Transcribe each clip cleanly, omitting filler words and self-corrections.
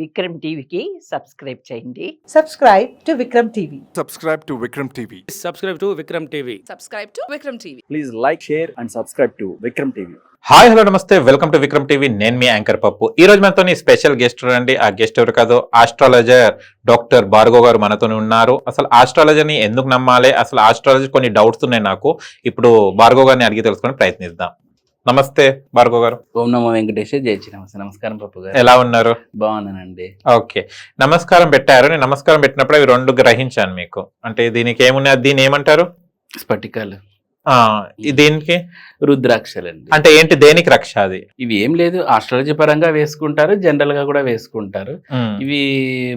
విక్రమ్ టీవీకి సబ్స్క్రైబ్ చేయండి. Subscribe to Vikram TV. Subscribe to Vikram TV. Subscribe to Vikram TV. Subscribe to Vikram TV. Please like, share and subscribe to Vikram TV. Hi hello నమస్తే, welcome to Vikram TV. నేను మీ anchor పప్పు. ఈ రోజు మనతో special guest రండి. ఆ guest ఎవరు కాదు, ఆస్ట్రాలజర్ డాక్టర్ భార్గవ్ గారు మనతోనే ఉన్నారు. అసలు ఆస్ట్రాలజీని ఎందుకు నమ్మాలి, అసలు ఆస్ట్రాలజీ కొన్ని డౌట్స్ ఉన్నాయి నాకు. ఇప్పుడు భార్గవ్ గారిని అడిగి తెలుసుకొని ప్రయత్నిద్దాం. నమస్తే భార్గవ్ గారు. ఓం నమో వెంకటేశ్వర, జై శ్రీనివాస. నమస్కారం పప్పు గారు. ఎలా ఉన్నారు? బాగున్నానండి. ఓకే, నమస్కారం పెట్టారు. నేను నమస్కారం పెట్టినప్పుడు అవి రెండు గ్రహించాను మీకు. అంటే దీనికి ఏమున్నాయి, దీని ఏమంటారు? స్ఫటికాలు. దీనికి రుద్రాక్షలండి. అంటే ఏంటి, దేనికి రక్ష? అది ఇవి ఏం లేదు, ఆస్ట్రాలజీ పరంగా వేసుకుంటారు, జనరల్ గా కూడా వేసుకుంటారు. ఇవి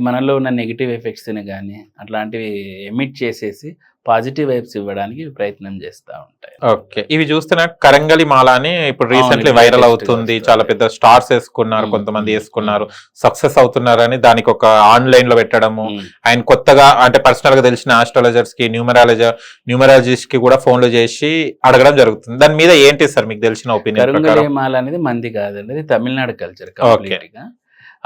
మనలో ఉన్న నెగిటివ్ ఎఫెక్ట్స్ ని కానీ అట్లాంటివి ఎమిట్ చేసేసి పాజిటివ్ వైబ్స్ ఇవ్వడానికి ప్రయత్నం చేస్తూ ఉంటాయి. ఓకే, ఇవి చూస్తున్నా కరంగలి మాల అని ఇప్పుడు రీసెంట్లీ వైరల్ అవుతుంది. చాలా పెద్ద స్టార్స్ వేసుకున్నారు, కొంతమంది వేసుకున్నారు, సక్సెస్ అవుతున్నారని దానికి ఒక ఆన్లైన్ లో పెట్టడము. ఆయన కొత్తగా అంటే పర్సనల్ గా తెలిసిన ఆస్ట్రాలజర్స్ కి, న్యూమరాలజిస్ట్ కి కూడా ఫోన్లు చేసి అడగడం జరుగుతుంది. దాని మీద ఏంటి సార్ మీకు తెలిసిన ఒపీనియన్? కరంగలి మాల అనేది మంది కాదండి, అది తమిళనాడు కల్చర్ కంప్లీట్ గా.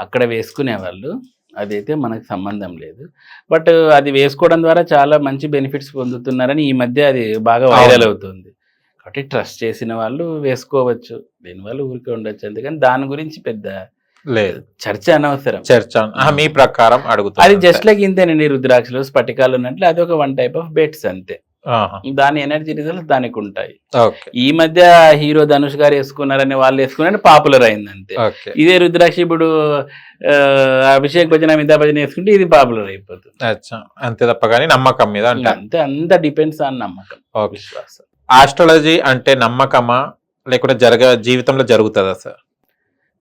అక్కడ వేసుకునే వాళ్ళు, అదైతే మనకు సంబంధం లేదు. బట్ అది వేసుకోవడం ద్వారా చాలా మంచి బెనిఫిట్స్ పొందుతున్నారని ఈ మధ్య అది బాగా వైరల్ అవుతుంది. కాబట్టి ట్రస్ట్ చేసిన వాళ్ళు వేసుకోవచ్చు, దీనివల్ల ఊరికే ఉండొచ్చు. అందుకని దాని గురించి పెద్ద లేదు, చర్చ అనవసరం. చర్చ మీ ప్రకారం అడుగుతుంది. అది జస్ట్ లైక్ ఇంతేనండి, రుద్రాక్షలు స్ఫటికాలు ఉన్నట్లు అది ఒక వన్ టైప్ ఆఫ్ బెట్స్ అంతే. దాని ఎనర్జీ రిజల్ట్స్ దానికి ఉంటాయి. ఈ మధ్య హీరో ధనుష్ గారు వేసుకున్నారని వాళ్ళు వేసుకున్నారని పాపులర్ అయింది అంతే. ఇదే రుద్రాక్ష ఇప్పుడు అభిషేక్ బచ్చన్, అమితాబ్ బచ్చన్ వేసుకుంటే ఇది పాపులర్ అయిపోతుంది అంతే తప్ప కానీ నమ్మకం మీద అంతే. అంత డిపెండ్స్ ఆన్ నమ్మకం, విశ్వాసం. ఆస్ట్రాలజీ అంటే నమ్మకమా లేకుంటే జీవితంలో జరుగుతుందా సార్?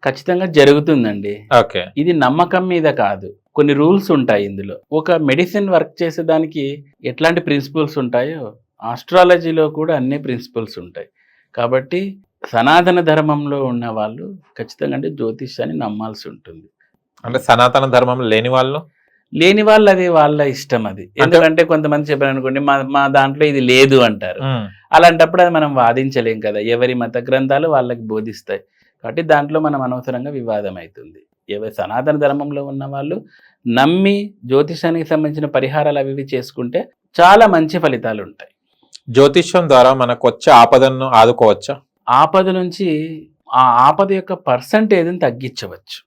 ఖచ్చితంగా జరుగుతుందండి. ఓకే, ఇది నమ్మకం మీద కాదు, కొన్ని రూల్స్ ఉంటాయి ఇందులో. ఒక మెడిసిన్ వర్క్ చేసేదానికి ఎట్లాంటి ప్రిన్సిపల్స్ ఉంటాయో ఆస్ట్రాలజీలో కూడా అన్ని ప్రిన్సిపల్స్ ఉంటాయి. కాబట్టి సనాతన ధర్మంలో ఉన్న వాళ్ళు ఖచ్చితంగా అంటే జ్యోతిష్యాన్ని నమ్మాల్సి ఉంటుంది. అంటే సనాతన ధర్మం లేని వాళ్ళు అది వాళ్ళ ఇష్టం. అది ఎందుకంటే కొంతమంది చెప్పారు అనుకోండి, మా దాంట్లో ఇది లేదు అంటారు. అలాంటప్పుడు అది మనం వాదించలేం కదా, ఎవరి మత గ్రంథాలు వాళ్ళకి బోధిస్తాయి. కాబట్టి దాంట్లో మనం అనవసరంగా వివాదం అవుతుంది. సనాతన ధర్మంలో ఉన్న వాళ్ళు నమ్మి జ్యోతిషానికి సంబంధించిన పరిహారాలు అవి చేసుకుంటే చాలా మంచి ఫలితాలు ఉంటాయి. జ్యోతిష్యం ద్వారా మనకు వచ్చే ఆపదను ఆదుకోవచ్చా? ఆపద నుంచి ఆ ఆపద యొక్క పర్సంటేజ్ని తగ్గించవచ్చు.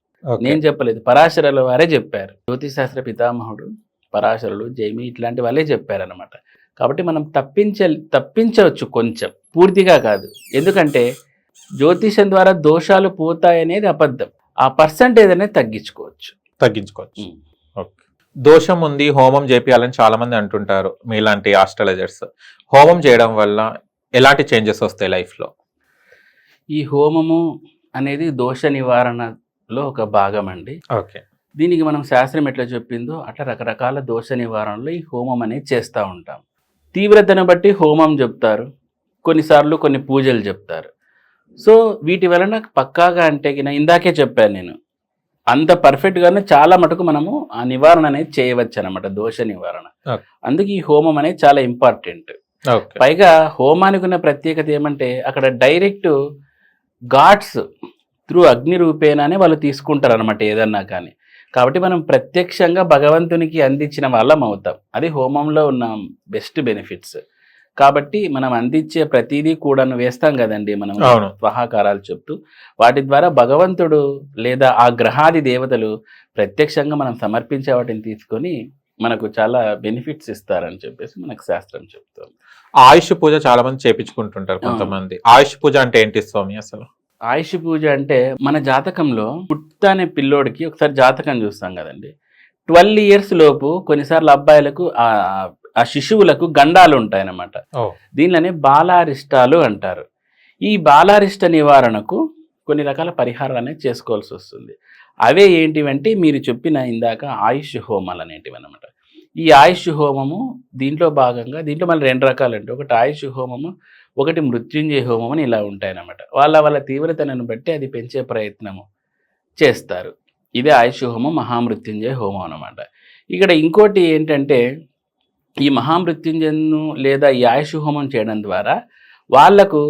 నేను చెప్పలేదు, పరాశరుల వారే చెప్పారు. జ్యోతిష్ శాస్త్ర పితామహుడు పరాశరులు, జైమి ఇట్లాంటి వాళ్ళే చెప్పారనమాట. కాబట్టి మనం తప్పించవచ్చు కొంచెం, పూర్తిగా కాదు. ఎందుకంటే జ్యోతిషం ద్వారా దోషాలు పోతాయనేది అబద్ధం. ఆ పర్సంటేజ్ అనేది తగ్గించుకోవచ్చు. ఓకే, దోషం ఉంది, హోమం చేపియాలని చాలా మంది అంటుంటారు మీలాంటి ఆస్ట్రాలజర్స్. హోమం చేయడం వల్ల ఎలాంటి చేంజెస్ వస్తాయి లైఫ్ లో? ఈ హోమము అనేది దోష నివారణలో ఒక భాగం అండి. ఓకే, దీనికి మనం శాస్త్రం ఎట్లా చెప్పిందో అట్లా రకరకాల దోష నివారణలో ఈ హోమం అనేది చేస్తూ ఉంటాం. తీవ్రతను బట్టి హోమం చెప్తారు, కొన్నిసార్లు కొన్ని పూజలు చెప్తారు. సో వీటి వలన పక్కాగా అంటే ఇందాకే చెప్పాను నేను, అంత పర్ఫెక్ట్గానే చాలా మటుకు మనము ఆ నివారణ అనేది చేయవచ్చు అనమాట, దోష నివారణ. అందుకే ఈ హోమం అనేది చాలా ఇంపార్టెంట్. పైగా హోమానికి ఉన్న ప్రత్యేకత ఏమంటే అక్కడ డైరెక్ట్ గాడ్స్ త్రూ అగ్ని రూపేణానే వాళ్ళు తీసుకుంటారు అనమాట ఏదన్నా కానీ. కాబట్టి మనం ప్రత్యక్షంగా భగవంతునికి అందించిన వాళ్ళం అవుతాం. అది హోమంలో ఉన్న బెస్ట్ బెనిఫిట్స్. కాబట్టి మనం అందించే ప్రతిదీ కూడా వేస్తాం కదండి మనం స్వహాకారాలు చెప్తూ, వాటి ద్వారా భగవంతుడు లేదా ఆ గ్రహాది దేవతలు ప్రత్యక్షంగా మనం సమర్పించే వాటిని తీసుకొని మనకు చాలా బెనిఫిట్స్ ఇస్తారని చెప్పేసి మనకు శాస్త్రం చెప్తుంది. ఆయుష్ పూజ చాలా మంది చేపించుకుంటుంటారు కొంతమంది. ఆయుష్ పూజ అంటే ఏంటి స్వామి అసలు? ఆయుష్ పూజ అంటే మన జాతకంలో పుట్ట అనే పిల్లోడికి ఒకసారి జాతకం చూస్తాం కదండి, 12 years లోపు కొన్నిసార్లు అబ్బాయిలకు ఆ శిశువులకు గండాలు ఉంటాయన్నమాట. దీనిలోనే బాలారిష్టాలు అంటారు. ఈ బాలారిష్ట నివారణకు కొన్ని రకాల పరిహారాలు అనేది చేసుకోవాల్సి వస్తుంది. అవే ఏంటివంటే మీరు చెప్పిన ఇందాక ఆయుష్ హోమాలు అనేటివి అనమాట. ఈ ఆయుష్ హోమము దీంట్లో భాగంగా, దీంట్లో మళ్ళీ 2 రకాలండి. ఒకటి ఆయుష్ హోమము, ఒకటి మృత్యుంజయ హోమం అని ఇలా ఉంటాయన్నమాట. వాళ్ళ తీవ్రతను బట్టి అది పెంచే ప్రయత్నము చేస్తారు. ఇదే ఆయుష్ హోమం, మహామృత్యుంజయ హోమం అనమాట. ఇక్కడ ఇంకోటి ఏంటంటే ఈ మహామృత్యుంజయను లేదా ఈ ఆయుష్ హోమం చేయడం ద్వారా వాళ్లకు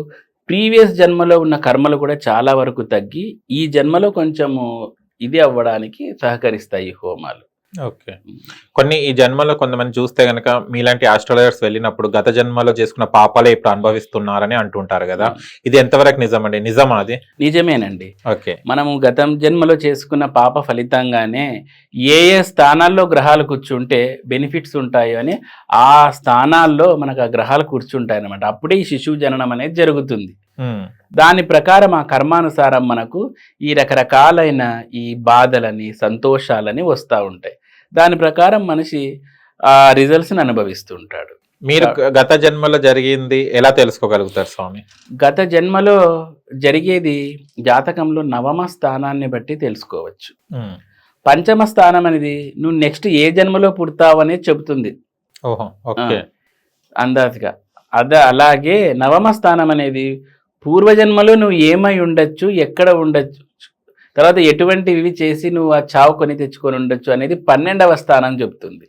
ప్రీవియస్ జన్మలో ఉన్న కర్మలు కూడా చాలా వరకు తగ్గి ఈ జన్మలో కొంచెము ఇది అవ్వడానికి సహకరిస్తాయి ఈ హోమాలు. ఓకే. కొన్ని ఈ జన్మలో కొంతమంది చూస్తే గనక మీలాంటి ఆస్ట్రాలజర్స్ వెళ్ళినప్పుడు గత జన్మలో చేసుకున్న పాపాలే ఇప్పుడు అనుభవిస్తున్నారని అంటుంటారు కదా, ఇది ఎంతవరకు నిజమండి? నిజమా అది? నిజమేనండి. ఓకే. మనము గతం జన్మలో చేసుకున్న పాప ఫలితంగానే ఏ ఏ స్థానాల్లో గ్రహాలు కూర్చుంటే బెనిఫిట్స్ ఉంటాయో అని ఆ స్థానాల్లో మనకు ఆ గ్రహాలు కూర్చుంటాయి అన్నమాట. అప్పుడే ఈ శిశువు జననం అనేది జరుగుతుంది. దాని ప్రకారం ఆ కర్మానుసారం మనకు ఈ రకరకాలైన ఈ బాధలని సంతోషాలని వస్తూ ఉంటాయి. దాని ప్రకారం మనిషి ఆ రిజల్ట్స్ని అనుభవిస్తుంటాడు. మీరు గత జన్మలో జరిగింది ఎలా తెలుసుకోగలుగుతారు స్వామి? గత జన్మలో జరిగేది జాతకంలో నవమ స్థానాన్ని బట్టి తెలుసుకోవచ్చు. పంచమ స్థానం అనేది నువ్వు నెక్స్ట్ ఏ జన్మలో పుడతావు అనేది చెబుతుంది. ఓహో, ఓకే. అందాజుగా అలాగే నవమ స్థానం అనేది పూర్వజన్మలో నువ్వు ఏమై ఉండొచ్చు, ఎక్కడ ఉండొచ్చు, తర్వాత ఎటువంటివి చేసి నువ్వు ఆ చావు కొని తెచ్చుకొని ఉండొచ్చు అనేది 12వ స్థానం చెప్తుంది.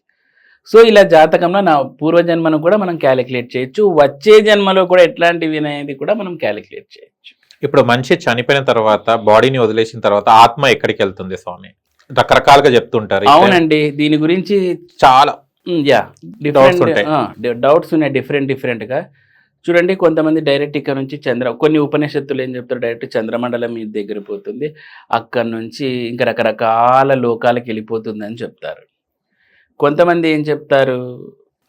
సో ఇలా జాతకంలో నా పూర్వజన్మను కూడా మనం క్యాలిక్యులేట్ చేయొచ్చు, వచ్చే జన్మలో కూడా ఎట్లాంటివి అనేది కూడా మనం క్యాలిక్యులేట్ చేయొచ్చు. ఇప్పుడు మనిషి చనిపోయిన తర్వాత బాడీని వదిలేసిన తర్వాత ఆత్మ ఎక్కడికి వెళ్తుంది స్వామి? రకరకాలుగా చెప్తుంటారు. అవునండి, దీని గురించి చాలా డౌట్స్ ఉన్నాయి డిఫరెంట్గా. చూడండి, కొంతమంది డైరెక్ట్ ఇక్కడ నుంచి కొన్ని ఉపనిషత్తులు ఏం చెప్తారు, డైరెక్ట్ చంద్రమండలం మీ దగ్గర పోతుంది, అక్కడ నుంచి ఇంకా రకరకాల లోకాలకు వెళ్ళిపోతుంది అని చెప్తారు. కొంతమంది ఏం చెప్తారు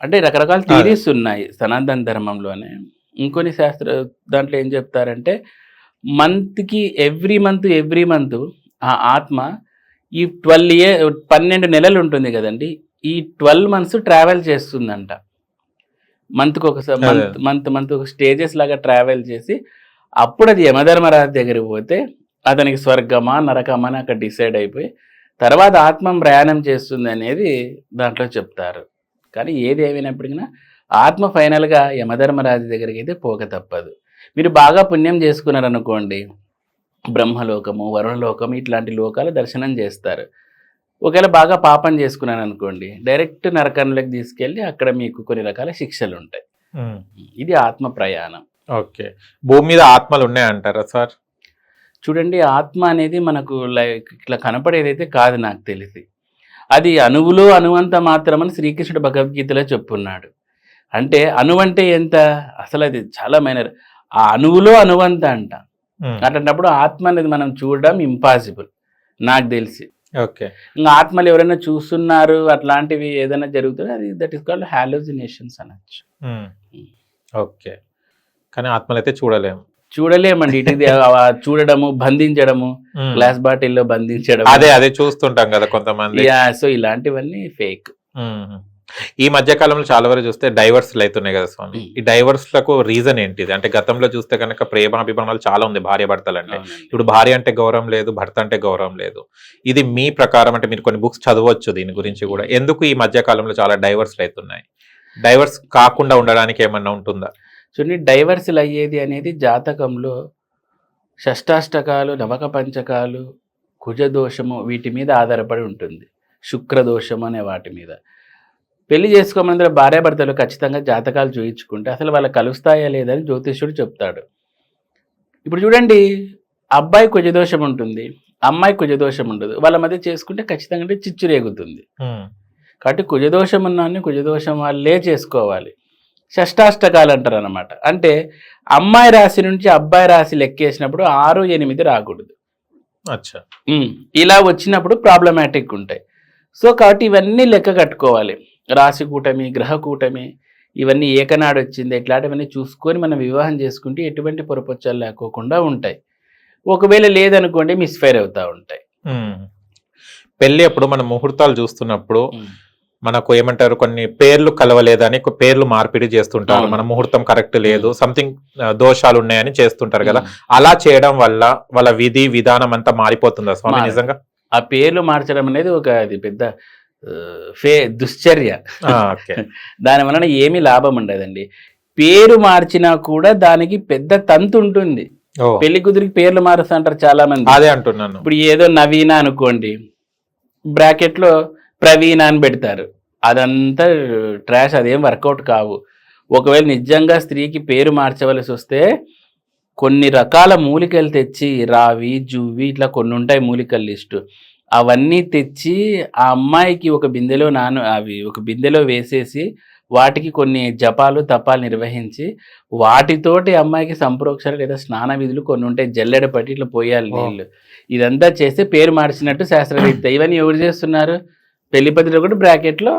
అంటే రకరకాల థియరీస్ ఉన్నాయి సనాతన ధర్మంలోనే. ఇంకొన్ని దాంట్లో ఏం చెప్తారంటే ఎవ్రీ మంత్ ఆ ఆత్మ ఈ 12 నెలలు ఉంటుంది కదండి, ఈ 12 months ట్రావెల్ చేస్తుందంట. మంత్కి ఒకసారి మంత్ ఒక స్టేజెస్ లాగా ట్రావెల్ చేసి అప్పుడు అది యమధర్మరాజు దగ్గరికి పోతే అతనికి స్వర్గమా నరకమా అని అక్కడ డిసైడ్ అయిపోయి తర్వాత ఆత్మ ప్రయాణం చేస్తుంది అనేది దాంట్లో చెప్తారు. కానీ ఏది ఏమైనప్పటికీ ఆత్మ ఫైనల్గా యమధర్మరాజు దగ్గరికి అయితే పోక తప్పదు. మీరు బాగా పుణ్యం చేసుకున్నారనుకోండి, బ్రహ్మలోకము, వరుణలోకము ఇట్లాంటి లోకాలు దర్శనం చేస్తారు. ఒకవేళ బాగా పాపం చేసుకున్నాను అనుకోండి, డైరెక్ట్ నరకంలోకి తీసుకెళ్ళి అక్కడ మీకు కొన్ని రకాల శిక్షలు ఉంటాయి. ఇది ఆత్మ ప్రయాణం. ఓకే. భూమి మీద ఆత్మలు ఉన్నాయంటారా సార్? చూడండి, ఆత్మ అనేది మనకు లైక్ ఇట్లా కనపడేదైతే కాదు నాకు తెలిసి. అది అణువంత మాత్రమని శ్రీకృష్ణుడు భగవద్గీతలో చెప్పున్నాడు. అంటే అణువంటే ఎంత, అసలు అది చాలా మైనర్. ఆ అణువంత అంట. అట్లాంటప్పుడు ఆత్మ అనేది మనం చూడడం ఇంపాసిబుల్ నాకు తెలిసి. ఓకే. ఇంకా ఆత్మలు ఎవరైనా చూస్తున్నారు అట్లాంటివి ఏదైనా జరుగుతుంది, అది దట్ ఈస్ కాల్డ్ హాలోజినేషన్స్ అనొచ్చు. ఓకే. కానీ ఆత్మలు అయితే చూడలేమండి. ఇటు చూడడము, బంధించడము, గ్లాస్ బాటిల్లో బంధించడం, అదే చూస్తుంటాం కదా కొంతమంది. సో ఇలాంటివన్నీ ఫేక్. ఈ మధ్య కాలంలో చాలా వరకు చూస్తే డైవర్స్లు అవుతున్నాయి కదా స్వామి. ఈ డైవర్స్లకు రీజన్ ఏంటిది? అంటే గతంలో చూస్తే కనుక ప్రేమాభిమానాలు చాలా ఉంది భార్య భర్తలు అంటే. ఇప్పుడు భార్య అంటే గౌరవం లేదు, భర్త అంటే గౌరవం లేదు. ఇది మీ ప్రకారం అంటే మీరు కొన్ని బుక్స్ చదవచ్చు దీని గురించి కూడా. ఎందుకు ఈ మధ్య కాలంలో చాలా డైవర్స్లు అవుతున్నాయి? డైవర్స్ కాకుండా ఉండడానికి ఏమన్నా ఉంటుందా? చూడండి, డైవర్స్లు అయ్యేది అనేది జాతకంలో షష్టాష్టకాలు, నవక పంచకాలు, కుజదోషము వీటి మీద ఆధారపడి ఉంటుంది. శుక్రదోషము అనే వాటి మీద. పెళ్లి చేసుకోమని భార్యాభర్తలు ఖచ్చితంగా జాతకాలు చూయించుకుంటే అసలు వాళ్ళు కలుస్తాయా లేదని జ్యోతిష్యుడు చెప్తాడు. ఇప్పుడు చూడండి, అబ్బాయి కుజదోషం ఉంటుంది, అమ్మాయి కుజదోషం ఉండదు, వాళ్ళ మధ్య చేసుకుంటే ఖచ్చితంగా చిచ్చు రేగుతుంది. కాబట్టి కుజదోషం ఉన్నాన్ని కుజదోషం వాళ్ళే చేసుకోవాలి. షష్టాష్టకాలు అంటారు అనమాట. అంటే అమ్మాయి రాశి నుంచి అబ్బాయి రాశి లెక్కేసినప్పుడు 6, 8 రాకూడదు. అచ్చా. ఇలా వచ్చినప్పుడు ప్రాబ్లమాటిక్ ఉంటాయి. సో కాబట్టి ఇవన్నీ లెక్క కట్టుకోవాలి. రాశి కూటమి, గ్రహ కూటమి ఇవన్నీ ఏకనాడు వచ్చింది, ఇట్లాంటివన్నీ చూసుకొని మనం వివాహం చేసుకుంటే ఎటువంటి పొరపొచ్చాలు లేకోకుండా ఉంటాయి. ఒకవేళ లేదనుకోండి మిస్ఫైర్ అవుతూ ఉంటాయి. పెళ్ళి అప్పుడు మనం ముహూర్తాలు చూస్తున్నప్పుడు మనకు ఏమంటారు, కొన్ని పేర్లు కలవలేదని పేర్లు మార్పిడి చేస్తుంటారు. మన ముహూర్తం కరెక్ట్ లేదు, సంథింగ్ దోషాలు ఉన్నాయని చేస్తుంటారు కదా. అలా చేయడం వల్ల వాళ్ళ విధి విధానం అంతా మారిపోతుందా స్వామి నిజంగా? ఆ పేర్లు మార్చడం అనేది అది పెద్ద దుశ్చర్య. దాని వలన ఏమీ లాభం ఉండదండి. పేరు మార్చినా కూడా దానికి పెద్ద తంతు ఉంటుంది. పెళ్లి కుదిరికి పేర్లు మారుస్తా అంటారు చాలా మంది. అదే అంటున్నాను. ఇప్పుడు ఏదో నవీన అనుకోండి, బ్రాకెట్ లో ప్రవీణ అని పెడతారు. అదంతా ట్రాష్, అదేం వర్కౌట్ కావు. ఒకవేళ నిజంగా స్త్రీకి పేరు మార్చవలసి వస్తే కొన్ని రకాల మూలికలు తెచ్చి, రావి, జువ్వి ఇట్లా కొన్ని ఉంటాయి మూలికల లిస్టు, అవన్నీ తెచ్చి ఆ అమ్మాయికి ఒక బిందెలో వేసేసి వాటికి కొన్ని జపాలు తపాలు నిర్వహించి వాటితోటి అమ్మాయికి సంప్రోక్షణ లేదా స్నాన విధులు కొన్ని ఉంటాయి, జల్లెడ పట్టి ఇట్లా పోయాలి నీళ్ళు. ఇదంతా చేస్తే పేరు మార్చినట్టు శాస్త్రరీత్యా. ఇవన్నీ ఎవరు చేస్తున్నారు? పెళ్లి పత్రిక కూడా బ్రాకెట్లో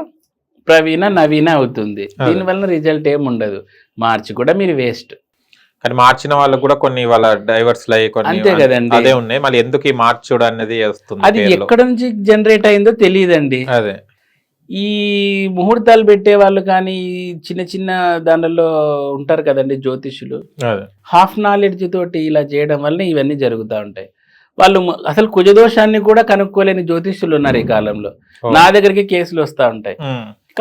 ప్రవీణ నవీన అవుతుంది. దీనివల్ల రిజల్ట్ ఏమి ఉండదు, మార్చి కూడా మీరు వేస్ట్. కానీ మార్చిన వాళ్ళకు కూడా కొన్ని వాళ్ళ డైవర్స్ అంతే కదండి. అదే ఉన్నాయి. మళ్ళీ ఎందుకు ఈ మార్చుడు అనేది వస్తుంది? అది ఎక్కడ నుంచి జనరేట్ అయిందో తెలియదండి. అదే ఈ ముహూర్తాలు పెట్టే వాళ్ళు కానీ చిన్న చిన్న దానిలో ఉంటారు కదండి జ్యోతిష్యులు, హాఫ్ నాలెడ్జ్ తోటి ఇలా చేయడం వల్ల ఇవన్నీ జరుగుతూ ఉంటాయి. వాళ్ళు అసలు కుజదోషాన్ని కూడా కనుక్కోలేని జ్యోతిష్యులు ఉన్నారు ఈ కాలంలో. నా దగ్గరికి కేసులు వస్తూ ఉంటాయి.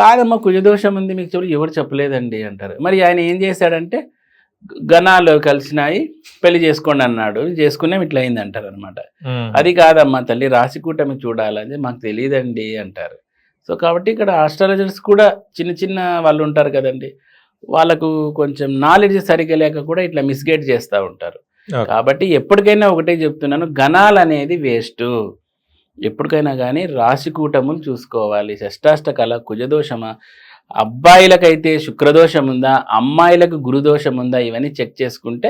కాదమ్మా కుజదోషం ఉంది మీకు చెప్పి ఎవరు చెప్పలేదండి అంటారు. మరి ఆయన ఏం చేశాడంటే గణాలు కలిసినాయి పెళ్లి చేసుకోండి అన్నాడు, చేసుకునే ఇట్లా అయింది అంటారు అనమాట. అది కాదమ్మా తల్లి రాశి కూటమి చూడాలని మాకు తెలియదండి అంటారు. సో కాబట్టి ఇక్కడ ఆస్ట్రాలజర్స్ కూడా చిన్న చిన్న వాళ్ళు ఉంటారు కదండి, వాళ్ళకు కొంచెం నాలెడ్జ్ సరిగ్గా లేక కూడా ఇట్లా మిస్గైడ్ చేస్తూ ఉంటారు. కాబట్టి ఎప్పటికైనా ఒకటే చెప్తున్నాను, గణాలు అనేది వేస్ట్. ఎప్పటికైనా కానీ రాశి కూటములు చూసుకోవాలి. షష్టాష్టకాల కుజదోషమా, అబ్బాయిలకైతే శుక్రదోషం ఉందా, అమ్మాయిలకు గురుదోషం ఉందా, ఇవన్నీ చెక్ చేసుకుంటే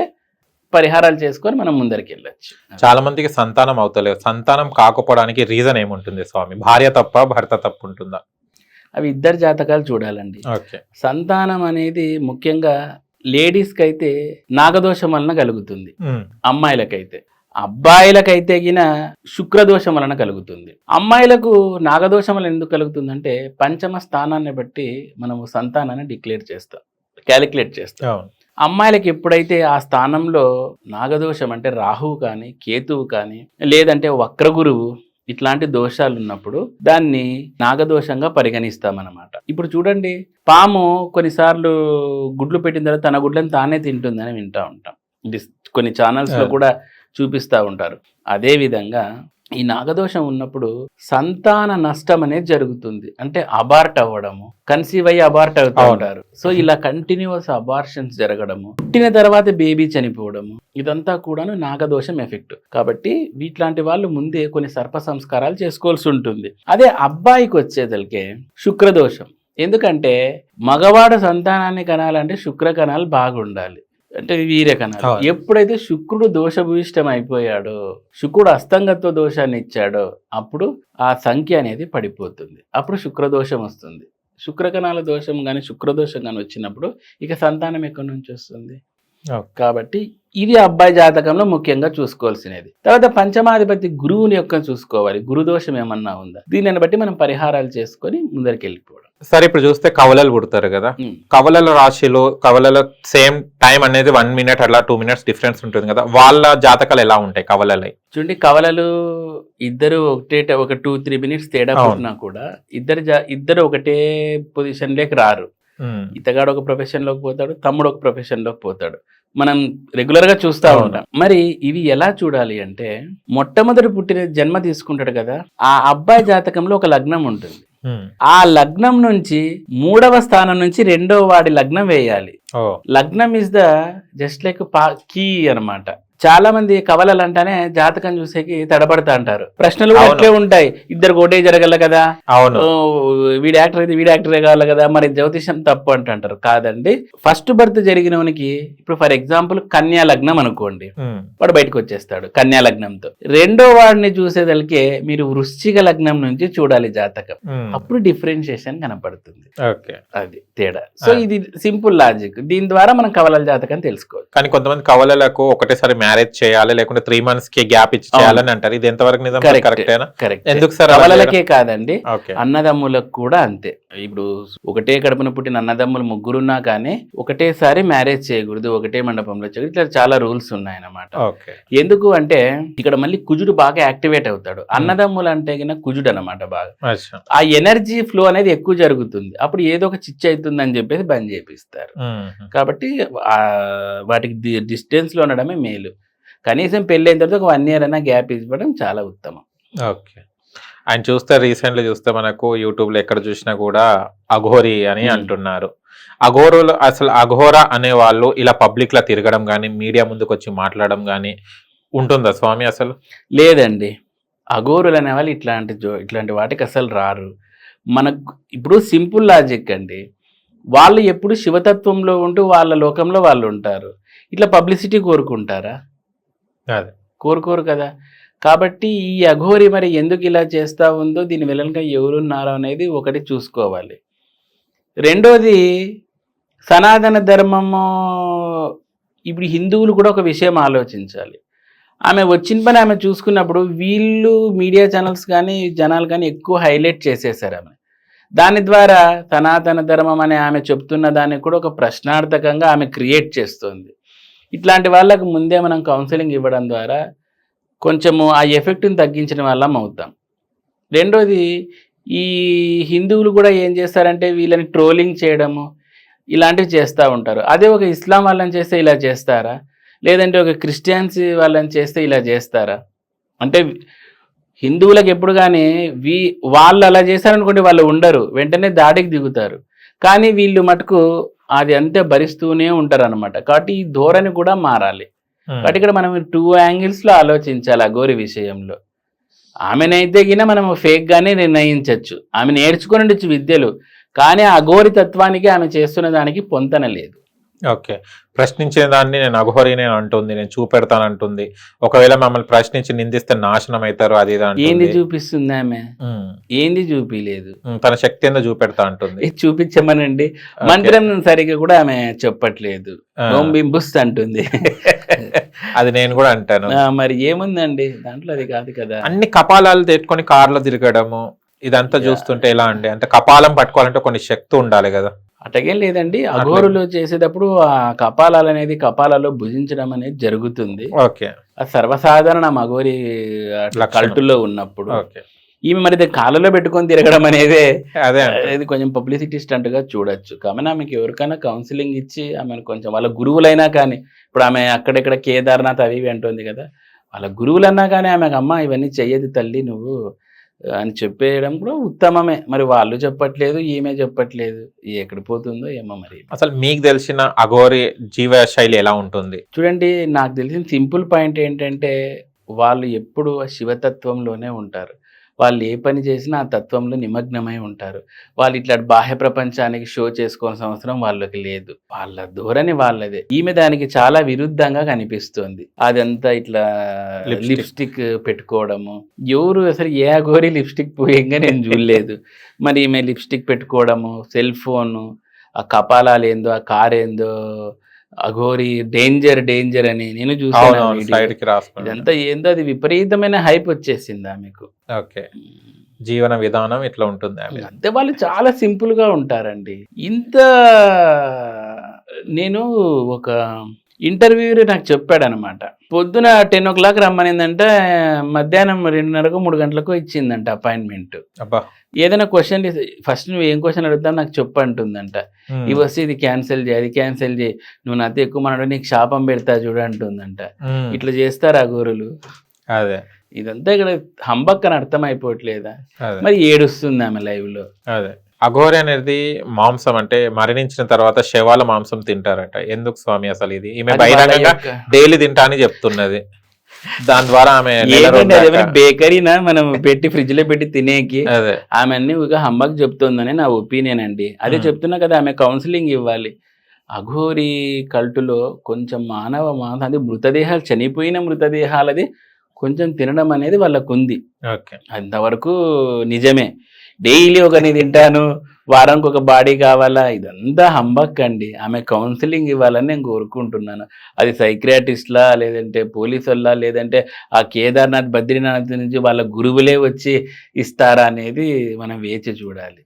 పరిహారాలు చేసుకొని మనం ముందరికి వెళ్ళొచ్చు. చాలా మందికి సంతానం అవుతలేదు. సంతానం కాకపోవడానికి రీజన్ ఏముంటుంది స్వామి? భార్య తప్ప భర్త తప్పు ఉంటుందా? అవి ఇద్దరు జాతకాలు చూడాలండి. సంతానం అనేది ముఖ్యంగా లేడీస్కి అయితే నాగదోషం వలన కలుగుతుంది, అమ్మాయిలకైతే. అబ్బాయిలకైతే గిన శుక్రదోషం వలన కలుగుతుంది. అమ్మాయిలకు నాగదోషం వలన ఎందుకు కలుగుతుందంటే పంచమ స్థానాన్ని బట్టి మనము సంతానాన్ని క్యాలిక్యులేట్ చేస్తాం. అమ్మాయిలకి ఎప్పుడైతే ఆ స్థానంలో నాగదోషం అంటే రాహువు కానీ కేతువు కానీ లేదంటే వక్రగురువు ఇట్లాంటి దోషాలు ఉన్నప్పుడు దాన్ని నాగదోషంగా పరిగణిస్తామన్నమాట. ఇప్పుడు చూడండి, పాము కొన్నిసార్లు గుడ్లు పెట్టిన తర్వాత తన గుడ్లను తానే తింటుందని వింటూ ఉంటాం. కొన్ని ఛానల్స్లో కూడా చూపిస్తూ ఉంటారు. అదేవిధంగా ఈ నాగదోషం ఉన్నప్పుడు సంతాన నష్టం అనేది జరుగుతుంది. అంటే అబార్ట్ అవ్వడము, కన్సీవ్ అయ్యి అబార్ట్ అవుతూ ఉంటారు. సో ఇలా కంటిన్యూస్ అబార్షన్స్ జరగడము, పుట్టిన తర్వాత బేబీ చనిపోవడము, ఇదంతా కూడాను నాగదోషం ఎఫెక్ట్. కాబట్టి వీట్లాంటి వాళ్ళు ముందే కొన్ని సర్ప సంస్కారాలు చేసుకోవాల్సి ఉంటుంది. అదే అబ్బాయికి వచ్చేదలికే శుక్రదోషం. ఎందుకంటే మగవాడు సంతానాన్ని కనాలంటే శుక్ర కణాలు బాగుండాలి, అంటే వీర్య కణాలు. ఎప్పుడైతే శుక్రుడు దోషభూయిష్టం అయిపోయాడో, శుక్రుడు అస్తంగత్వ దోషాన్ని ఇచ్చాడో, అప్పుడు ఆ సంఖ్య అనేది పడిపోతుంది. అప్పుడు శుక్రదోషం వస్తుంది. శుక్రకణాల దోషం కానీ శుక్రదోషం కానీ వచ్చినప్పుడు ఇక సంతానం ఎక్కడి నుంచి వస్తుంది? కాబట్టి ఇది అబ్బాయి జాతకంలో ముఖ్యంగా చూసుకోవాల్సినది. తర్వాత పంచమాధిపతి గురువుని యొక్క చూసుకోవాలి, గురుదోషం ఏమన్నా ఉందా, దీనిని బట్టి మనం పరిహారాలు చేసుకొని ముందరికి వెళ్ళిపోవడం. సరే, ఇప్పుడు చూస్తే కవలలు పుడతారు కదా, కవలల రాశిలో కవలల సేమ్ టైం అనేది 1 minute అట్లా 2 minutes డిఫరెన్స్ ఉంటుంది కదా, వాళ్ళ జాతకాలు ఎలా ఉంటాయి కవలలు? చూడండి, కవలలు ఇద్దరు ఒక 2-3 minutes తేడా పుట్టినా కూడా ఇద్దరు ఒకటే పొజిషన్ లేక రారు. ఇతగాడు ఒక ప్రొఫెషన్ లోకి పోతాడు, తమ్ముడు ఒక ప్రొఫెషన్ లోకి పోతాడు. మనం రెగ్యులర్ గా చూస్తూ ఉంటాం. మరి ఇవి ఎలా చూడాలి అంటే, మొట్టమొదటి పుట్టిన జన్మ తీసుకుంటాడు కదా, ఆ అబ్బాయి జాతకంలో ఒక లగ్నం ఉంటుంది. ఆ లగ్నం నుంచి 3వ స్థానం నుంచి 2వ వాడి లగ్నం వేయాలి. లగ్నం is the just like key అన్నమాట. చాలా మంది కవలలు అంటానే జాతకం చూసేకి తడబడతా అంటారు. ప్రశ్నలు అట్లే ఉంటాయి, ఇద్దరు ఒకటే జరగల కదా, అవును వీడి యాక్టర్ అయితే వీడి యాక్టరే కావాలి కదా, మరి జ్యోతిషం తప్పు అంటారు. కాదండి, ఫస్ట్ బర్త్ జరిగినవనికి ఇప్పుడు ఫర్ ఎగ్జాంపుల్ కన్యా లగ్నం అనుకోండి, వాడు బయటకు వచ్చేస్తాడు కన్యా లగ్నంతో. 2వ వాడిని చూసేదలికే మీరు వృశ్చిక లగ్నం నుంచి చూడాలి జాతకం, అప్పుడు డిఫరెన్షియేషన్ కనపడుతుంది. అది తేడా. సో ఇది సింపుల్ లాజిక్, దీని ద్వారా మనం కవలల జాతకం తెలుసుకోవచ్చు. కానీ కొంతమంది కవలలకు ఒకటేసారి మ్యారేజ్ చేయాలి, లేకుంటే 3 months కి గ్యాప్ ఇచ్చి చేయాలని అంటారు. ఇది ఎంతవరకు నిజం? కరెక్ట్. ఎందుకు సార్? కవలలకే కాదండి, అన్నదమ్ములకు కూడా అంతే. ఇప్పుడు ఒకటే కడుపున పుట్టిన అన్నదమ్ములు 3 ఉన్నా కానీ ఒకటేసారి మ్యారేజ్ చేయకూడదు, ఒకటే మండపంలో చేయకూడదు. ఇట్లా చాలా రూల్స్ ఉన్నాయన్నమాట. ఎందుకు అంటే ఇక్కడ మళ్ళీ కుజుడు బాగా యాక్టివేట్ అవుతాడు. అన్నదమ్ములు అంటే కింద కుజుడు అనమాట బాగా, ఆ ఎనర్జీ ఫ్లో అనేది ఎక్కువ జరుగుతుంది. అప్పుడు ఏదో ఒక చిచ్చు అవుతుంది అని చెప్పేసి బంద్ చేపిస్తారు. కాబట్టి వాటికి డిస్టెన్స్ లో ఉండడమే మేలు. కనీసం పెళ్ళి అయిన తర్వాత ఒక 1 year అయినా గ్యాప్ ఇవ్వడం చాలా ఉత్తమం. ఓకే. ఆయన చూస్తే రీసెంట్లీ చూస్తే మనకు యూట్యూబ్ లో ఎక్కడ చూసినా కూడా అఘోరి అని అంటున్నారు. అఘోరులు అసలు అఘోర అనే వాళ్ళు ఇలా పబ్లిక్ లా తిరగడం కానీ మీడియా ముందుకు వచ్చి మాట్లాడడం కానీ ఉంటుందా స్వామి? అసలు లేదండి, అఘోరులు అనేవాళ్ళు ఇట్లాంటి వాటికి అసలు రారు. మనకు ఇప్పుడు సింపుల్ లాజిక్ అండి. వాళ్ళు ఎప్పుడు శివతత్వంలో ఉంటూ వాళ్ళ లోకంలో వాళ్ళు ఉంటారు. ఇట్లా పబ్లిసిటీ కోరుకుంటారా? అదే. కోరుకోరు కదా. కాబట్టి ఈ అఘోరి మరి ఎందుకు ఇలా చేస్తూ ఉందో దీని వెనక ఎవరున్నారో అనేది ఒకటి చూసుకోవాలి. రెండోది సనాతన ధర్మము. ఇప్పుడు హిందువులు కూడా ఒక విషయం ఆలోచించాలి. ఆమె వచ్చిన పని ఆమె చూసుకున్నప్పుడు వీళ్ళు మీడియా ఛానల్స్ కానీ జనాలు కానీ ఎక్కువ హైలైట్ చేసేసారు ఆమె. దాని ద్వారా సనాతన ధర్మం అనే ఆమె చెప్తున్న దాన్ని కూడా ఒక ప్రశ్నార్థకంగా ఆమె క్రియేట్ చేస్తుంది. ఇట్లాంటి వాళ్ళకు ముందే మనం కౌన్సిలింగ్ ఇవ్వడం ద్వారా కొంచెము ఆ ఎఫెక్ట్ని తగ్గించిన వాళ్ళం అవుతాం. రెండోది ఈ హిందువులు కూడా ఏం చేస్తారంటే వీళ్ళని ట్రోలింగ్ చేయడము ఇలాంటివి చేస్తూ ఉంటారు. అదే ఒక ఇస్లాం వాళ్ళని చేస్తే ఇలా చేస్తారా? లేదంటే ఒక క్రిస్టియన్స్ వాళ్ళని చేస్తే ఇలా చేస్తారా? అంటే హిందువులకు ఎప్పుడు కానీ వాళ్ళు అలా చేశారనుకోండి, వాళ్ళు ఉండరు, వెంటనే దాడికి దిగుతారు. కానీ వీళ్ళు మటుకు అది అంతే భరిస్తూనే ఉంటారు అనమాట. కాబట్టి ఈ ధోరణి కూడా మారాలి. కాబట్టి ఇక్కడ మనం 2 యాంగిల్స్లో ఆలోచించాలి అఘోరి విషయంలో. ఆమెనైతే గిన మనం ఫేక్గానే నిర్ణయించవచ్చు, ఆమె నేర్చుకుని ఉండొచ్చు విద్యలు, కానీ ఆ అఘోరి తత్వానికి ఆమె చేస్తున్న దానికి పొంతన లేదు. ఓకే. ప్రశ్నించిన దాన్ని నేను అఘోరినే అంటుంది, నేను చూపెడతానంటుంది. ఒకవేళ మమ్మల్ని ప్రశ్నించి నిందిస్తే నాశనం అవుతారు, అది ఏంది చూపిస్తుంది ఆమె? ఏంది చూపిలేదు. తన శక్తి ఏందో చూపెడతా అంటుంది. చూపించమనండి. మంత్రం సరిగ్గా కూడా ఆమె చెప్పట్లేదు, ఓం బింబుస్ అంటుంది. అది నేను కూడా అంటాను. మరి ఏముందండి దాంట్లో? అది కాదు కదా. అన్ని కపాలాలు తెట్టుకొని కార్లో తిరగడము ఇదంతా చూస్తుంటే ఎలా అండి? అంటే కపాలం పట్టుకోవాలంటే కొన్ని శక్తి ఉండాలి కదా. అటకేం లేదండి. అఘోరులు చేసేటప్పుడు ఆ కపాలాలు అనేది కపాలలో భుజించడం అనేది జరుగుతుంది. ఓకే. అది సర్వసాధారణ అఘోరి కల్టుల్లో ఉన్నప్పుడు. ఈమె మరి కాళ్ళలో పెట్టుకొని తిరగడం అనేది అది కొంచెం పబ్లిసిటీ స్టంట్ గా చూడొచ్చు. కాబట్టి ఆమెకి ఎవరికైనా కౌన్సిలింగ్ ఇచ్చి ఆమెను కొంచెం వాళ్ళ గురువులైనా కానీ, ఇప్పుడు ఆమె అక్కడెక్కడ కేదార్నాథ్ అవి ఇవి అంటుంది కదా, వాళ్ళ గురువులన్నా కానీ ఆమెకు అమ్మ ఇవన్నీ చెయ్యదు తల్లి నువ్వు అని చెప్పేయడం కూడా ఉత్తమమే. మరి వాళ్ళు చెప్పట్లేదు, ఈమె చెప్పట్లేదు, ఎక్కడ పోతుందో ఏమో. మరి అసలు మీకు తెలిసిన అఘోరి జీవ శైలి ఎలా ఉంటుంది? చూడండి, నాకు తెలిసిన సింపుల్ పాయింట్ ఏంటంటే వాళ్ళు ఎప్పుడు శివతత్వంలోనే ఉంటారు. వాళ్ళు ఏ పని చేసినా ఆ తత్వంలో నిమగ్నమై ఉంటారు. వాళ్ళు ఇట్లా బాహ్య ప్రపంచానికి షో చేసుకోవాల్సిన అవసరం వాళ్ళకి లేదు. వాళ్ళ ధోరణి వాళ్ళదే. ఈమె దానికి చాలా విరుద్ధంగా కనిపిస్తుంది. అదంతా ఇట్లా లిప్స్టిక్ పెట్టుకోవడము. ఎవరు అసలు ఏ అఘోరి లిప్స్టిక్ పోయంగా నేను చూడలేదు. మరి ఈమె లిప్స్టిక్ పెట్టుకోవడము, సెల్ ఫోను, ఆ కపాలాలు ఏందో, ఆ కార్ ఏందో, అఘోరి డేంజర్ అని నేను చూసాను. ఇదంతా ఏందో అది విపరీతమైన హైప్ వచ్చేసింది ఆమెకు. ఓకే. జీవన విధానం ఇట్లా ఉంటుంది. అంతే, వాళ్ళు చాలా సింపుల్ గా ఉంటారండి. నేను ఒక ఇంటర్వ్యూ నాకు చెప్పాడు అనమాట. పొద్దున 10 o'clock రమ్మనిందంటే మధ్యాహ్నం 2:30 3 గంటలకు ఇచ్చిందంట అపాయింట్మెంట్. ఏదైనా క్వశ్చన్ ఫస్ట్ నువ్వు ఏం క్వశ్చన్ అడుగుతావు నాకు చెప్పు అంటుందంట. ఇవి వస్తే ఇది క్యాన్సిల్ చేయి, అది క్యాన్సిల్ చేయి, నువ్వు నాతో ఎక్కువ మాట్లాడు నీకు శాపం పెడతా చూడ అంటుందంట. ఇట్లా చేస్తారు అఘోరులు. అదే ఇదంతా ఇక్కడ హంబక్ అని అర్థం అయిపోవట్లేదా? మరి ఏడుస్తుంది ఆమె లైవ్ లో. అదే అఘోరి అనేది మాంసం, అంటే మరణించిన తర్వాత శవాల మాంసం తింటారట. ఎందుకు స్వామి అసలు ఇది? ఈమె బహిరంగంగా డైలీ తింటా అని చెప్తున్నది. దాని ద్వారా ఆమె బేకరీనా మనం పెట్టి ఫ్రిడ్జ్ లో పెట్టి తినేకి ఆమె అన్ని హంబక్ చెప్తుందని నా ఒపీనియన్ అండి. అదే చెప్తున్నా కదా, ఆమె కౌన్సిలింగ్ ఇవ్వాలి. అఘోరి కల్టులో కొంచెం మానవ అది మృతదేహాలు, చనిపోయిన మృతదేహాలది కొంచెం తినడం అనేది వాళ్ళకు ఉంది. అంతవరకు నిజమే. డైలీ ఒకరిని తింటాను, వారానికి ఒక బాడీ కావాలా, ఇదంతా హంబక్ అండి. ఆమె కౌన్సిలింగ్ ఇవ్వాలని నేను కోరుకుంటున్నాను. అది సైక్రియాటిస్ట్లా, లేదంటే పోలీసు వాళ్ళ, లేదంటే ఆ కేదార్నాథ్ బద్రీనాథ్ నుంచి వాళ్ళ గురువులే వచ్చి ఇస్తారా అనేది మనం వేచి చూడాలి.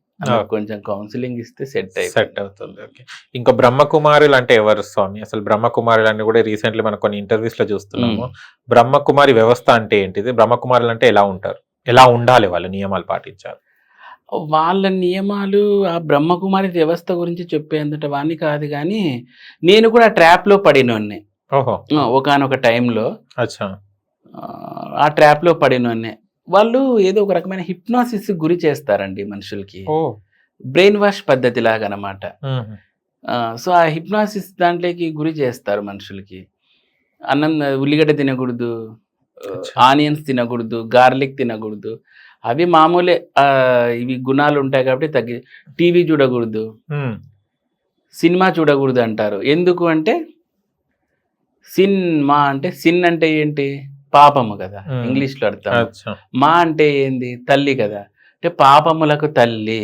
కొంచెం కౌన్సిలింగ్ ఇస్తే సెట్ అవుతుంది. ఇంకా బ్రహ్మకుమారులు అంటే ఎవరు స్వామి? అసలు బ్రహ్మకుమారులు అని కూడా రీసెంట్లీ మనం కొన్ని ఇంటర్వ్యూస్ లో చూస్తున్నాము. బ్రహ్మకుమారి వ్యవస్థ అంటే ఏంటిది? బ్రహ్మకుమారులు అంటే ఎలా ఉంటారు, ఎలా ఉండాలి, వాళ్ళ నియమాలు పాటించాలి? వాళ్ళ నియమాలు ఆ బ్రహ్మకుమారి వ్యవస్థ గురించి చెప్పేందుట వాణ్ణి కాదు, కానీ నేను కూడా ట్రాప్లో పడినోన్నే. ఒకనొక టైంలో ఆ ట్రాప్లో పడినోన్నే. వాళ్ళు ఏదో ఒక రకమైన హిప్నాసిస్ గురి చేస్తారండి మనుషులకి, బ్రెయిన్ వాష్ పద్ధతి లాగా అనమాట. సో ఆ హిప్నాసిస్ దాంట్లోకి గురి చేస్తారు మనుషులకి. ఉల్లిగడ్డ తినకూడదు, ఆనియన్స్ తినకూడదు, గార్లిక్ తినకూడదు, అవి మామూలే. ఇవి గుణాలు ఉంటాయి కాబట్టి టీవీ చూడకూడదు, సినిమా చూడకూడదు అంటారు. ఎందుకు అంటే సినిమా అంటే సిన్ అంటే ఏంటి, పాపము కదా ఇంగ్లీష్లో అర్థం. మా అంటే ఏంది, తల్లి కదా, అంటే పాపములకు తల్లి.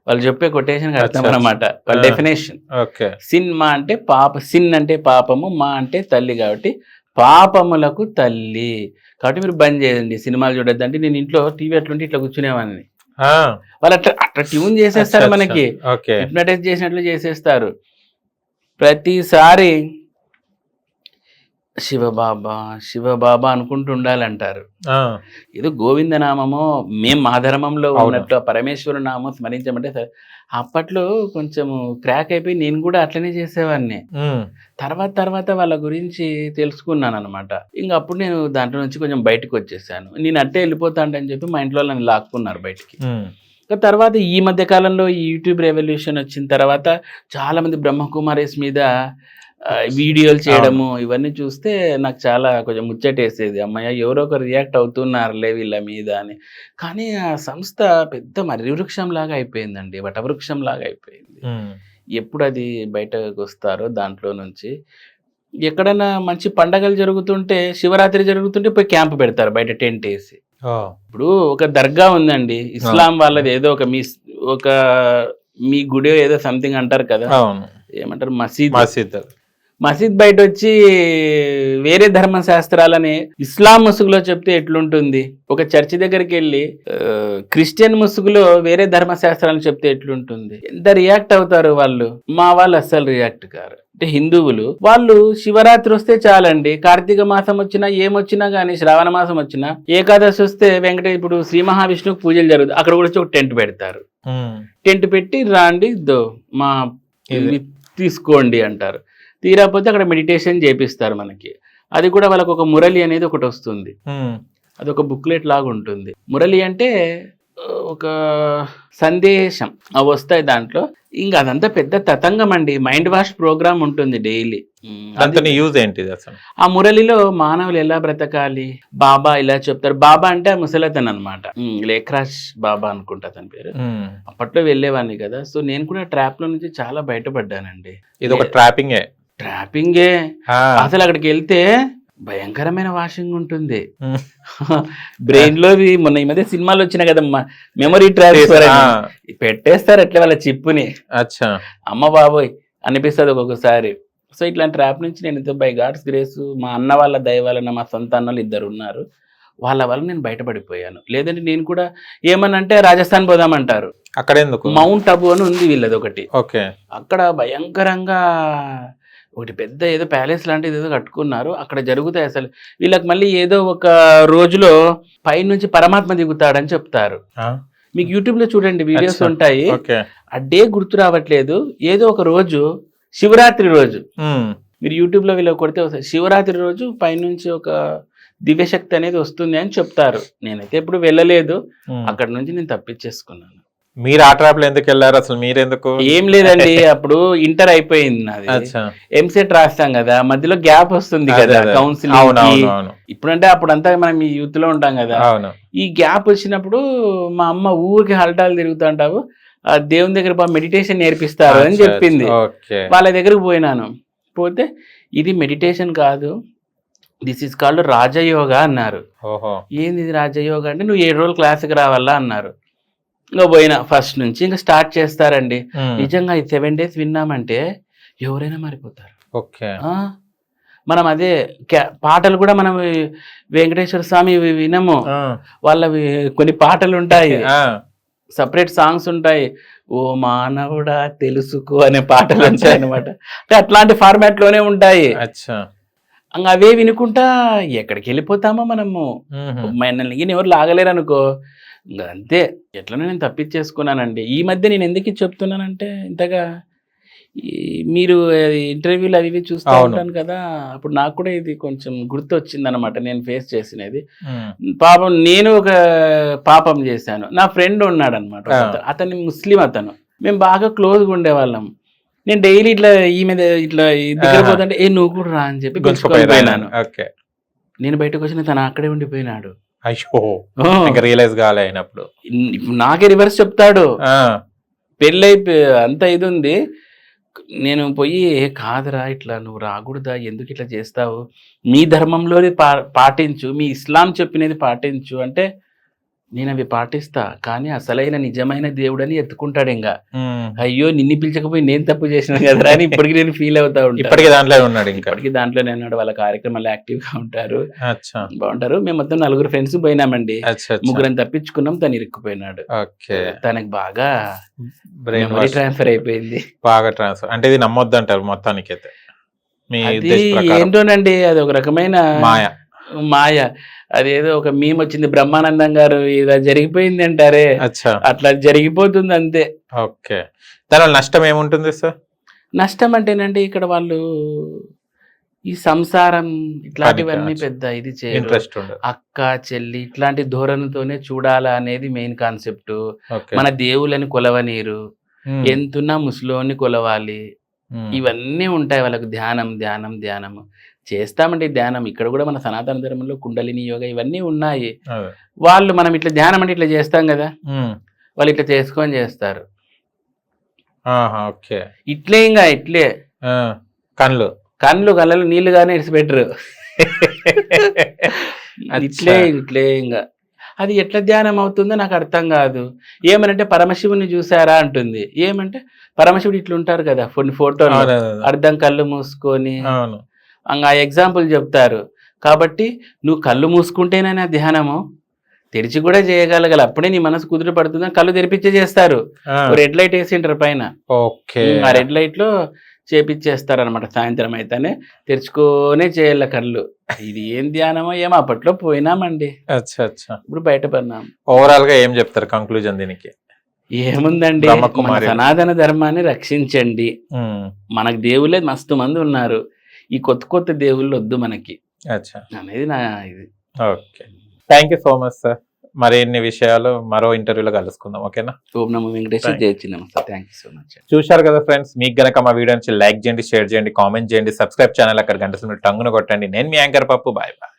వాళ్ళు చెప్పే కొటేషన్ అర్థం అనమాట, వాళ్ళ డెఫినేషన్. సినిమా అంటే సిన్ అంటే పాపము, మా అంటే తల్లి, కాబట్టి పాపములకు తల్లి. కాబట్టి మీరు బంద్ చేయండి, సినిమాలు చూడద్దు. అంటే నేను ఇంట్లో టీవీ అట్లుంటే ఇట్లా కూర్చునేవాడిని, వాళ్ళు అట్లా ట్యూన్ చేసేస్తారు, మనకి హిప్నటైజ్ చేసినట్లు చేసేస్తారు. ప్రతిసారి శివబాబా శివబాబా అనుకుంటూ ఉండాలంటారు. ఏదో గోవిందనామమో మేము మా ధర్మంలో ఉన్నట్లు పరమేశ్వరు నామం స్మరించమంటే అప్పట్లో కొంచెం క్రాక్ అయిపోయి నేను కూడా అట్లనే చేసేవాడిని. తర్వాత వాళ్ళ గురించి తెలుసుకున్నాను అనమాట. ఇంకా అప్పుడు నేను దాంట్లో నుంచి కొంచెం బయటకు వచ్చేసాను. నేను అట్టే వెళ్ళిపోతాంటని చెప్పి మా ఇంట్లో నన్ను లాక్కున్నారు బయటికి. తర్వాత ఈ మధ్య కాలంలో ఈ యూట్యూబ్ రెవల్యూషన్ వచ్చిన తర్వాత చాలా మంది బ్రహ్మకుమారీస్ మీద వీడియోలు చేయడము ఇవన్నీ చూస్తే నాకు చాలా కొంచెం ముచ్చటేసేది. అమ్మాయి ఎవరో ఒకరు రియాక్ట్ అవుతున్నారులే వీళ్ళ మీద అని. కానీ ఆ సంస్థ పెద్ద మర్రి వృక్షం లాగా అయిపోయిందండి, వటవృక్షం లాగా అయిపోయింది. ఎప్పుడు అది బయటకు వస్తారో దాంట్లో నుంచి. ఎక్కడైనా మంచి పండగలు జరుగుతుంటే, శివరాత్రి జరుగుతుంటే పోయి క్యాంప్ పెడతారు బయట టెంట్ వేసి. ఇప్పుడు ఒక దర్గా ఉందండి, ఇస్లాం వాళ్ళది, ఏదో ఒక మీ గుడి ఏదో సంథింగ్ అంటారు కదా, ఏమంటారు, మసీద్ బయట వచ్చి వేరే ధర్మశాస్త్రాలని ఇస్లాం ముసుగులో చెప్తే ఎట్లుంటుంది? ఒక చర్చి దగ్గరికి వెళ్ళి క్రిస్టియన్ ముసుగులో వేరే ధర్మశాస్త్రాలను చెప్తే ఎట్లుంటుంది? ఎంత రియాక్ట్ అవుతారు వాళ్ళు. మా వాళ్ళు అస్సలు రియాక్ట్ కారు. అంటే హిందువులు వాళ్ళు శివరాత్రి వస్తే చాలండి, కార్తీక మాసం వచ్చినా ఏమొచ్చినా కానీ, శ్రావణ మాసం వచ్చినా, ఏకాదశి వస్తే ఇప్పుడు శ్రీ మహావిష్ణువుకి పూజలు జరుగుతుంది, అక్కడ కూడా ఒక టెంట్ పెడతారు. టెంట్ పెట్టి రాండి మా తీసుకోండి అంటారు. తీరాపోతే అక్కడ మెడిటేషన్ చేపిస్తారు మనకి. అది కూడా వాళ్ళకు ఒక మురళి అనేది ఒకటి వస్తుంది, అది ఒక బుక్లెట్ లాగా ఉంటుంది. మురళి అంటే ఒక సందేశం అవి వస్తాయి దాంట్లో. ఇంకా అదంతా పెద్ద తతంగం అండి. మైండ్ వాష్ ప్రోగ్రామ్ ఉంటుంది డైలీ. యూజ్ ఏంటిది అసలు? ఆ మురళిలో మానవులు ఎలా బ్రతకాలి, బాబా ఇలా చెప్తారు. బాబా అంటే ఆ ముసలతన్ అనమాట, లేఖరాజ్ బాబా అనుకుంటా అతని పేరు. అప్పట్లో వెళ్ళేవాడిని కదా, సో నేను కూడా ట్రాప్ లో నుంచి చాలా బయటపడ్డానండి. ఇది ఒక ట్రాపింగే. అసలు అక్కడికి వెళ్తే భయంకరమైన వాషింగ్ ఉంటుంది బ్రెయిన్ లో. మొన్న ఈ మధ్య సినిమాలు వచ్చినాయి కదమ్మా, మెమరీ ట్రాన్స్ఫర్ పెట్టేస్తారు అట్లా వాళ్ళ చిప్పుని. అమ్మ బాబోయ్ అనిపిస్తుంది ఒక్కొక్కసారి. సో ఇట్లాంటి ట్రాప్ నుంచి నేను బై గాడ్స్ గ్రేస్, మా అన్న వాళ్ళ దయ వలన, మా సొంత అన్నలు 2 ఉన్నారు, వాళ్ళ వల్ల నేను బయటపడిపోయాను. లేదంటే నేను కూడా ఏమనంటే రాజస్థాన్ పోదామంటారు. అక్కడ ఎందుకు? మౌంట్ అబు అని ఉంది వీళ్ళది ఒకటి. అక్కడ భయంకరంగా ఒకటి పెద్ద ఏదో ప్యాలెస్ లాంటిది ఏదో కట్టుకున్నారు, అక్కడ జరుగుతాయి. అసలు వీళ్ళకి మళ్ళీ ఏదో ఒక రోజులో పైనుంచి పరమాత్మ దిగుతాడని చెప్తారు. మీకు యూట్యూబ్ లో చూడండి వీడియోస్ ఉంటాయి. ఆ డే గుర్తు రావట్లేదు, ఏదో ఒక రోజు శివరాత్రి రోజు మీరు యూట్యూబ్ లో వీళ్ళకి కొడితే వస్తాయి. శివరాత్రి రోజు పైనుంచి ఒక దివ్యశక్తి అనేది వస్తుంది అని చెప్తారు. నేనైతే ఎప్పుడు వెళ్ళలేదు, అక్కడ నుంచి నేను తప్పించేసుకున్నాను. మీరు ఆ ట్రాప్ లో ఎందుకు వెళ్ళారు అసలు? మీరెందుకు? ఏం లేదండి, అప్పుడు ఇంటర్ అయిపోయింది నాది, ఎంసెట్ రాస్తాం కదా, మధ్యలో గ్యాప్ వస్తుంది కదా కౌన్సిలింగ్. ఇప్పుడంటే అప్పుడంతా మనం ఈ యూత్ లో ఉంటాం కదా, ఈ గ్యాప్ వచ్చినప్పుడు మా అమ్మ ఊరికి హల్టాలు తిరుగుతుంటావు, ఆ దేవుని దగ్గర మెడిటేషన్ నేర్పిస్తారు అని చెప్పింది. వాళ్ళ దగ్గరకు పోయినాను. పోతే ఇది మెడిటేషన్ కాదు, దిస్ ఈస్ కాల్డ్ రాజయోగా అన్నారు. ఏంది ఇది రాజయోగా అంటే, నువ్వు 7 రోజులు క్లాస్కి రావాలా అన్నారు. ఇంకా పోయినా ఫస్ట్ నుంచి ఇంకా స్టార్ట్ చేస్తారండి. నిజంగా ఈ 7 days విన్నామంటే ఎవరైనా మారిపోతారు. మనం అదే పాటలు కూడా మనం వెంకటేశ్వర స్వామి వినము, వాళ్ళవి కొన్ని పాటలు ఉంటాయి, సపరేట్ సాంగ్స్ ఉంటాయి. ఓ మానవుడా తెలుసుకో అనే పాటలు ఉంటాయి అనమాట. అంటే అట్లాంటి ఫార్మాట్ లోనే ఉంటాయి. అవే వినుకుంటా ఎక్కడికి వెళ్ళిపోతామో మనము. మనల్ని ఎవరు లాగలేరు అనుకో, ఇంకా అంతే. ఎట్లనో నేను తప్పించేసుకున్నానండి. ఈ మధ్య నేను ఎందుకు చెప్తున్నానంటే, ఇంతగా మీరు ఇంటర్వ్యూలు అవి చూస్తూ ఉంటాను కదా, అప్పుడు నాకు కూడా ఇది కొంచెం గుర్తు వచ్చింది అనమాట, నేను ఫేస్ చేసినది. పాపం నేను ఒక పాపం చేశాను. నా ఫ్రెండ్ ఉన్నాడు అనమాట, అతను ముస్లిం, అతను మేము బాగా క్లోజ్గా ఉండేవాళ్ళం. నేను డైలీ ఇట్లా ఈ మీద ఇట్లా దగ్గర పోతుంటే నువ్వు కూడా రా అని చెప్పి పిలుచుకొని పోయినాను. నేను బయటకు వచ్చిన తను అక్కడే ఉండిపోయినాడు. అయ్యో ఆ, ఇంకా రియలైజ్ కాలే అయినప్పుడు. ఇప్పుడు నాకే రివర్స్ చెప్తాడు. ఆ, పెళ్ళైపోయి అంత ఇది ఉంది. నేను పోయి కాదురా ఇట్లా నువ్వు రాకూడదా, ఎందుకు ఇట్లా చేస్తావు, మీ ధర్మంలోని పాటించు, మీ ఇస్లాం చెప్పినది పాటించు అంటే నేను అవి పాటిస్తా, కానీ అసలైన నిజమైన దేవుడని ఎత్తుకుంటాడు. ఇంకా ఉమ్. అయ్యో నిన్ను పిలిచకపోయి నేను తప్పు చేసిన కదరా అని ఇప్పటికి నేను ఫీల్ అవుతా ఉంటాను. ఇప్పటికీ దాంట్లో ఉన్నాడు ఇంకా. ఇప్పటికి దాంట్లోనే ఉన్నాడు. వాళ్ళ కార్యక్రమాలు యాక్టివ్ గా ఉంటారు, అచ్చా బాగుంటారు. మేము మొత్తం 4 ఫ్రెండ్స్ పోయినామండి. అచ్చా. ముగ్గురం తప్పించుకున్నాం, తను ఇరుక్కుపోయినాడు. ఓకే. తనకి బాగా బ్రెయిన్ మెమరీ ట్రాన్స్ఫర్ అయిపోయింది. బాగా ట్రాన్స్ఫర్ అంటే ఇది నమ్మొద్దు అంటారు మొత్తానికి అయితే మీ అది ఉద్దేశ ప్రకారం. ఏంటోనండి, అది ఒక రకమైన మాయ. అదేదో ఒక మీమ్ వచ్చింది, బ్రహ్మానందం గారు ఇలా జరిగిపోయింది అంటారే, అచ్చా. అట్లా జరిగిపోతుంది అంతే. ఓకే. దానివల్ల నష్టం ఏముంటుంది సార్? నష్టం అంటేనండి ఇక్కడ వాళ్ళు ఈ సంసారం ఇట్లాంటివన్నీ పనికి పెద్ద ఇది చేయరు. ఇంట్రెస్ట్ ఉండదు. అక్క చెల్లి ఇట్లాంటి ధోరణితోనే చూడాలా అనేది మెయిన్ కాన్సెప్ట్. ఓకే. మన దేవుళ్ళని కొలవనీరు, ఉమ్. ఎంతున్నా ముసలోని కొలవాలి, ఉమ్. ఇవన్నీ ఉంటాయి వాళ్ళకు. ధ్యానం ధ్యానం ధ్యానం చేస్తామండి. ధ్యానం ఇక్కడ కూడా మన సనాతన ధర్మంలో కుండలిని యోగా ఇవన్నీ ఉన్నాయి. అదే. వాళ్ళు మనం ఇట్లా ధ్యానం అంటే ఇట్లా చేస్తాం కదా, ఉమ్. వాళ్ళు ఇట్లా చేసుకొని చేస్తారు. ఆహా, ఓకే. ఇట్లే ఇంకా ఇట్లే ఆ, కళ్ళు కళ్ళలో నీళ్లుగానే ఇడిచిపెట్టరు. ఇట్లే అచ్చా. ఇట్లే ఇంకా అది ఎట్లా ధ్యానం అవుతుందో నాకు అర్థం కాదు. ఏమనంటే పరమశివుని చూసారా అంటుంది. ఏమంటే పరమశివుడు ఇట్లా ఉంటారు కదా కొన్ని ఫోటోలు, అవును, అవును. అర్థం కళ్ళు మూసుకొని అవును. ఆ ఎగ్జాంపుల్ చెప్తారు. కాబట్టి నువ్వు కళ్ళు మూసుకుంటేనే ధ్యానము, తెరిచి కూడా చేయగలగాలి. అప్పుడే నీ మనసు కుదురు పడుతుందని కళ్ళు తెరిపించే చేస్తారు. ఆ, రెడ్ లైట్ వేసింటారు పైన, ఓకే. ఆ రెడ్ లైట్ లో చేపిచ్చేస్తారు అనమాట. సాయంత్రం అయితేనే తెరుచుకోనే చేయాల కళ్ళు. ఇది ఏం ధ్యానమో ఏమో, అప్పట్లో పోయినామండి, అచ్చా అచ్చా. ఇప్పుడు బయటపడినాం. ఓవరాల్ గా ఏం చెప్తారు కంక్లూజన్ దీనికి? ఏముందండి, మన బ్రహ్మకుమారి. సనాతన ధర్మాన్ని రక్షించండి. ఉమ్. మనకు దేవుళ్ళే మస్తు మంది ఉన్నారు, ఈ కొత్త కొత్త దేవుళ్ళు వద్దు మనకి అచ్చా. అనేది నా ఇది. Okay. Thank you so much sir. మరిన్ని విషయాలు మరో ఇంటర్వ్యూలో కలుసుకుందాం. ఓకేనా? ఓం నమో వెంకటేశ్వర, జై Chinnamasta. Thank you so much. చూశారు కదా ఫ్రెండ్స్, మీకు గనక మా వీడియో నుంచి లైక్ చేయండి, షేర్ చేయండి, కామెంట్ చేయండి, సబ్స్క్రైబ్ ఛానల్ అక్కడ గంట టంగును కొట్టండి. నేను మీ యాంకర్ పప్పు. Bye bye.